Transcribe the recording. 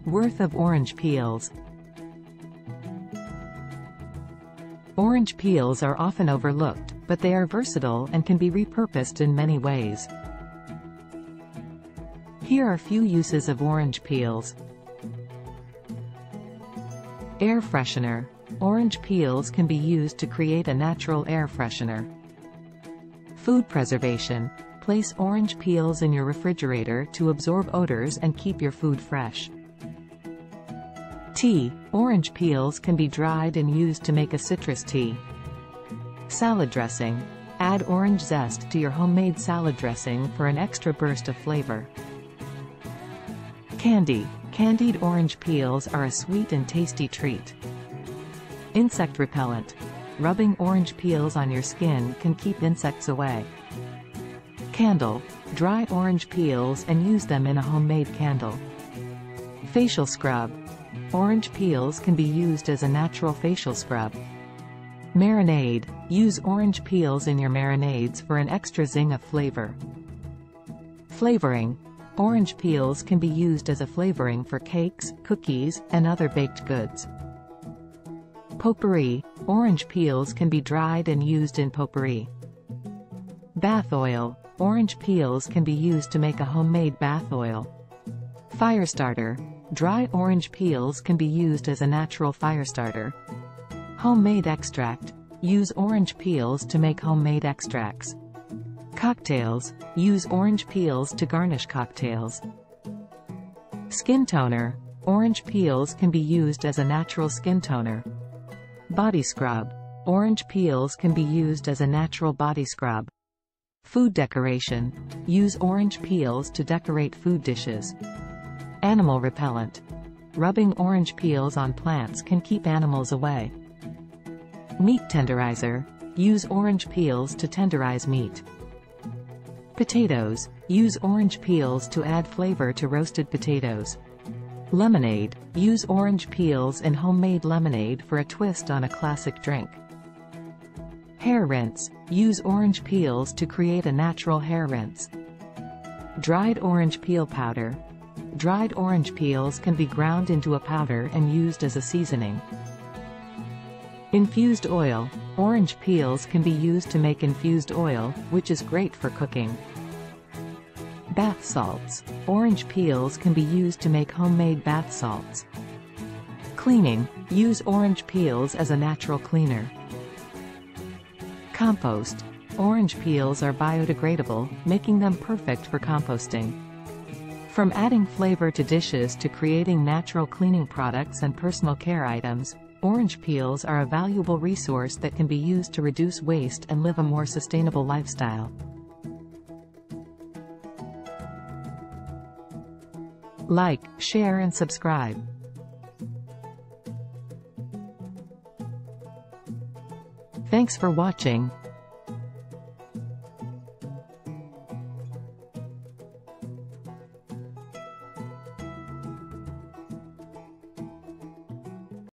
worth of orange peels. Orange peels are often overlooked, but they are versatile and can be repurposed in many ways. Here are few uses of orange peels. Air freshener. Orange peels can be used to create a natural air freshener. Food preservation. Place orange peels in your refrigerator to absorb odors and keep your food fresh. Tea. Orange peels can be dried and used to make a citrus tea. Salad dressing. Add orange zest to your homemade salad dressing for an extra burst of flavor. Candy. Candied orange peels are a sweet and tasty treat. Insect repellent. Rubbing orange peels on your skin can keep insects away. Candle. Dry orange peels and use them in a homemade candle. Facial scrub. Orange peels can be used as a natural facial scrub. Marinade. Use orange peels in your marinades for an extra zing of flavor. Flavoring. Orange peels can be used as a flavoring for cakes, cookies, and other baked goods. Potpourri. Orange peels can be dried and used in potpourri. Bath oil. Orange peels can be used to make a homemade bath oil. Fire starter. Dry orange peels can be used as a natural fire starter. Homemade extract. Use orange peels to make homemade extracts. Cocktails. Use orange peels to garnish cocktails. Skin toner. Orange peels can be used as a natural skin toner. Body scrub. Orange peels can be used as a natural body scrub. Food decoration. Use orange peels to decorate food dishes. Animal repellent. Rubbing orange peels on plants can keep animals away. Meat tenderizer. Use orange peels to tenderize meat. Potatoes. Use orange peels to add flavor to roasted potatoes. Lemonade. Use orange peels in homemade lemonade for a twist on a classic drink. Hair rinse. Use orange peels to create a natural hair rinse. Dried orange peel powder. Dried orange peels can be ground into a powder and used as a seasoning. Infused oil. Orange peels can be used to make infused oil, which is great for cooking. Bath salts. Orange peels can be used to make homemade bath salts. Cleaning. Use orange peels as a natural cleaner. Compost. Orange peels are biodegradable, making them perfect for composting. From adding flavor to dishes to creating natural cleaning products and personal care items, orange peels are a valuable resource that can be used to reduce waste and live a more sustainable lifestyle. Like, share and subscribe. Thanks for watching.